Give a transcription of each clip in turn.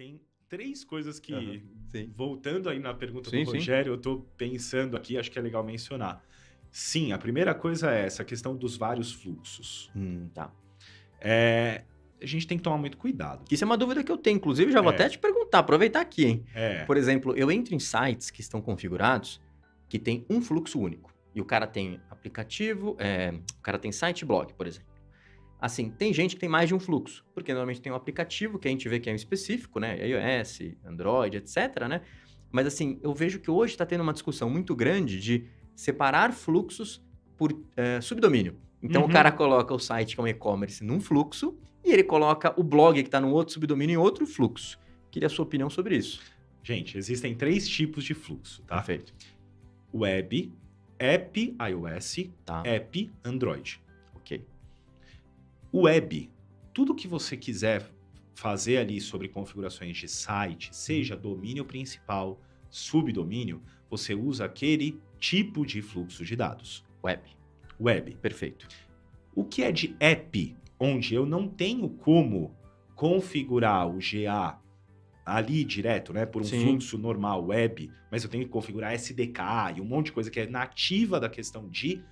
Tem 3 coisas que, Sim. voltando aí na pergunta Sim, do sim. Rogério, eu estou pensando aqui, acho que é legal mencionar. Sim, a primeira coisa é essa questão dos vários fluxos. Tá. A gente tem que tomar muito cuidado. Isso é uma dúvida que eu tenho, inclusive, já vou até te perguntar, aproveitar aqui, hein? Por exemplo, eu entro em sites que estão configurados que tem um fluxo único. E o cara tem aplicativo, o cara tem site e blog, por exemplo. Assim, tem gente que tem mais de um fluxo, porque normalmente tem um aplicativo que a gente vê que é um específico, né? iOS, Android, etc, né? Mas assim, eu vejo que hoje está tendo uma discussão muito grande de separar fluxos por subdomínio. Então, o cara coloca o site que é um e-commerce num fluxo e ele coloca o blog que está num outro subdomínio em outro fluxo. Queria a sua opinião sobre isso. Gente, existem 3 tipos de fluxo, tá? Perfeito. Web, app iOS, app Android. Ok. Web, tudo que você quiser fazer ali sobre configurações de site, seja domínio principal, subdomínio, você usa aquele tipo de fluxo de dados. Web. Perfeito. O que é de app, onde eu não tenho como configurar o GA ali direto, né, por um fluxo normal web, mas eu tenho que configurar SDK e um monte de coisa que é nativa da questão de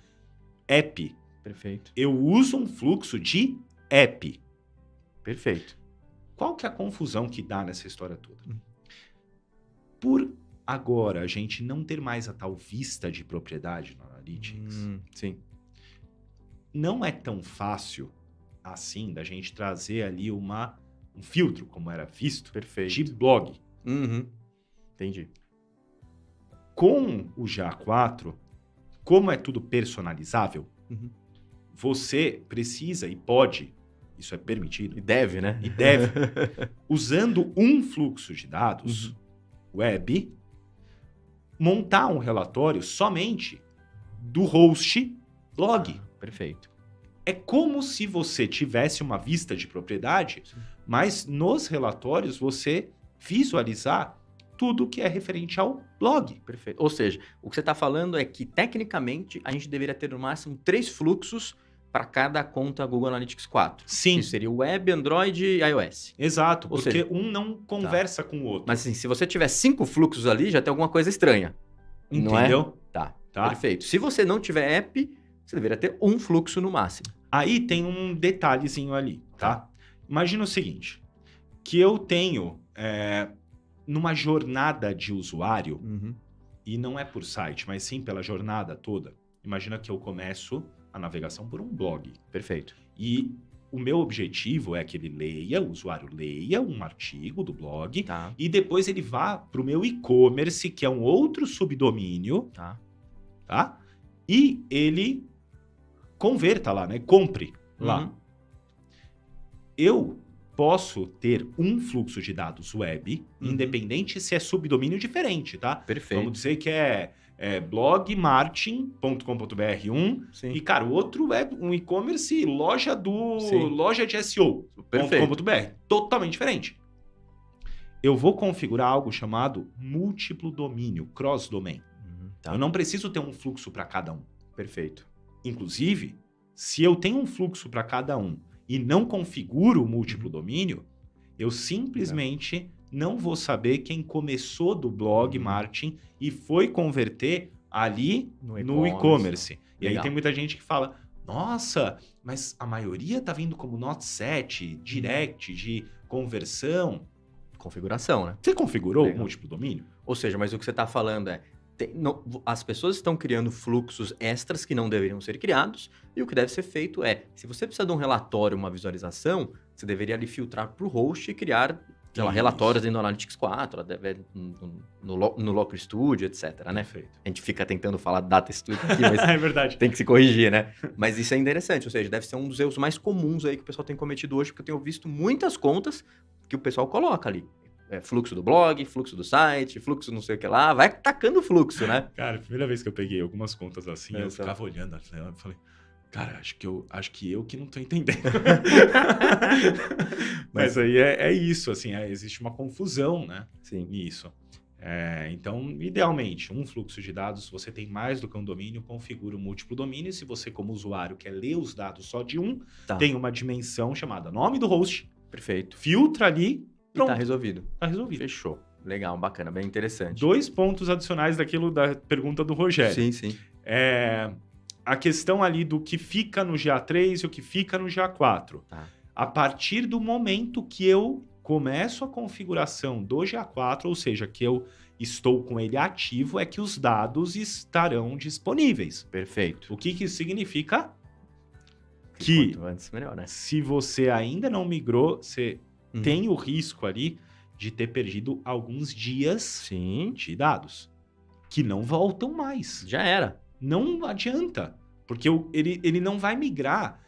app. Perfeito. Eu uso um fluxo de app. Perfeito. Qual que é a confusão que dá nessa história toda? Por agora a gente não ter mais a tal vista de propriedade no Analytics, Sim. não é tão fácil assim da gente trazer ali um filtro, como era visto, de blog. Entendi. Com o GA4, como é tudo personalizável, você precisa e pode, isso é permitido. E deve, né? Usando um fluxo de dados web, montar um relatório somente do host blog. Perfeito. É como se você tivesse uma vista de propriedade, mas nos relatórios você visualizar tudo que é referente ao blog. Perfeito. Ou seja, o que você está falando é que, tecnicamente, a gente deveria ter no máximo 3 fluxos para cada conta Google Analytics 4. Sim. Isso seria Web, Android e iOS. Exato, Ou porque seja, um não conversa com o outro. Mas assim, se você tiver 5 fluxos ali, já tem alguma coisa estranha. Entendeu? Não é? Tá. Perfeito. Se você não tiver app, você deveria ter um fluxo no máximo. Aí tem um detalhezinho ali, tá? Imagina o seguinte, que eu tenho numa jornada de usuário, e não é por site, mas sim pela jornada toda. Imagina que eu começo a navegação por um blog. Perfeito. E o meu objetivo é que o usuário leia um artigo do blog e depois ele vá para o meu e-commerce, que é um outro subdomínio, tá? E ele converta lá, né? Compre lá. Eu posso ter um fluxo de dados web, independente se é subdomínio diferente, tá? Perfeito. Vamos dizer que é blogmartin.com.br e, cara, o outro é um e-commerce loja de SEO.com.br. Totalmente diferente. Eu vou configurar algo chamado múltiplo domínio, cross-domain. Eu não preciso ter um fluxo para cada um. Perfeito. Inclusive, se eu tenho um fluxo para cada um e não configuro o múltiplo domínio, eu simplesmente não vou saber quem começou do blog Martin e foi converter ali no e-commerce. E aí tem muita gente que fala, nossa, mas a maioria tá vindo como Not Set, Direct, de conversão. Configuração, né? Você configurou o múltiplo domínio? Ou seja, mas o que você está falando é, as pessoas estão criando fluxos extras que não deveriam ser criados, e o que deve ser feito é, se você precisa de um relatório, uma visualização, você deveria ali filtrar para o host e criar, sei lá, relatórios dentro do Analytics 4, no Looker Studio, etc, né? Perfeito. A gente fica tentando falar Data Studio aqui, mas é verdade. Tem que se corrigir, né? Mas isso é interessante, ou seja, deve ser um dos erros mais comuns aí que o pessoal tem cometido hoje, porque eu tenho visto muitas contas que o pessoal coloca ali. Fluxo do blog, fluxo do site, fluxo não sei o que lá, vai tacando fluxo, né? Cara, a primeira vez que eu peguei algumas contas assim, eu ficava olhando, eu falei, cara, acho que eu que não tô entendendo. Mas aí é isso, assim, existe uma confusão, né? Sim. Nisso. Então, idealmente, um fluxo de dados, se você tem mais do que um domínio, configura o múltiplo domínio. Se você, como usuário, quer ler os dados só de um, tem uma dimensão chamada nome do host. Perfeito. Filtra ali Pronto. E tá resolvido. Tá resolvido. Fechou. Legal, bacana, bem interessante. 2 pontos adicionais daquilo da pergunta do Rogério. Sim, sim. A questão ali do que fica no GA3 e o que fica no GA4. Tá. A partir do momento que eu começo a configuração do GA4, ou seja, que eu estou com ele ativo, é que os dados estarão disponíveis. Perfeito. O que isso significa? Que quanto antes, melhor, né? Se você ainda não migrou, você tem o risco ali de ter perdido alguns dias de dados que não voltam mais. Já era. Não adianta, porque ele não vai migrar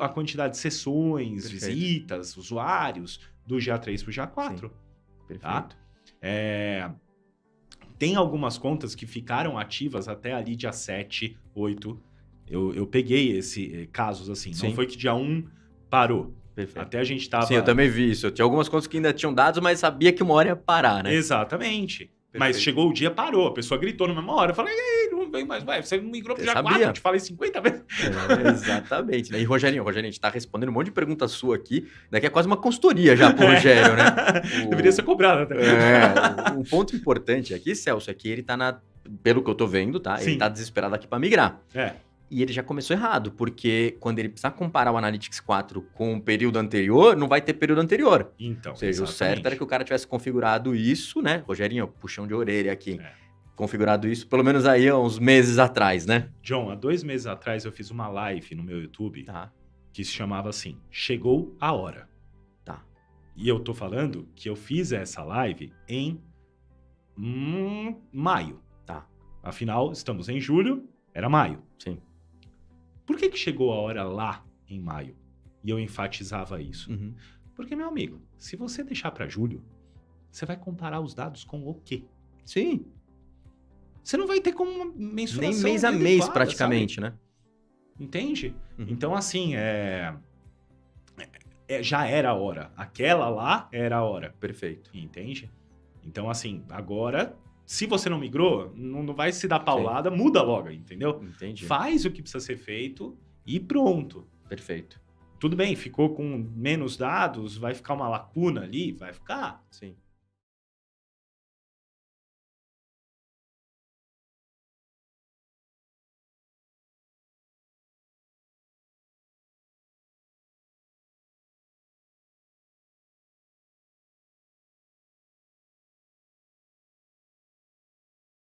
a quantidade de sessões, visitas, usuários do GA3 para o GA4. Sim. Perfeito. Tá? Tem algumas contas que ficaram ativas até ali dia 7, 8. Eu peguei casos assim. Sim. Não foi que dia 1 parou. Perfeito. Até a gente tava... Sim, eu também vi isso. Eu tinha algumas contas que ainda tinham dados, mas sabia que uma hora ia parar, né? Exatamente. Perfeito. Mas chegou o dia, parou. A pessoa gritou na mesma hora. Eu falei, não vem mais, vai. Você migrou pro GA4, eu te falei 50 vezes. Exatamente. Né? E Rogerinho, a gente tá respondendo um monte de pergunta sua aqui. Daqui é quase uma consultoria já pro Rogério, né? Deveria ser cobrado também. Um ponto importante aqui, Celso, é que ele tá pelo que eu tô vendo, tá? Sim. Ele tá desesperado aqui pra migrar. E ele já começou errado, porque quando ele precisar comparar o Analytics 4 com o período anterior, não vai ter período anterior. Então, ou seja, exatamente. O certo era que o cara tivesse configurado isso, né? Rogerinho, puxão de orelha aqui. Configurado isso pelo menos aí há uns meses atrás, né? John, há 2 meses atrás eu fiz uma live no meu YouTube que se chamava assim, Chegou a Hora. Tá. E eu tô falando que eu fiz essa live em maio. Tá. Afinal, estamos em julho, era maio. Sim. Por que chegou a hora lá em maio? E eu enfatizava isso. Porque, meu amigo, se você deixar para julho, você vai comparar os dados com o quê? Sim. Você não vai ter como uma mensuração. Nem mês a mês, praticamente, sabe? Né? Entende? Então, assim, já era a hora. Aquela lá era a hora. Perfeito. Entende? Então, assim, agora... Se você não migrou, não vai se dar paulada, muda logo, entendeu? Entendi. Faz o que precisa ser feito e pronto. Perfeito. Tudo bem, ficou com menos dados, vai ficar uma lacuna ali? Vai ficar. Sim.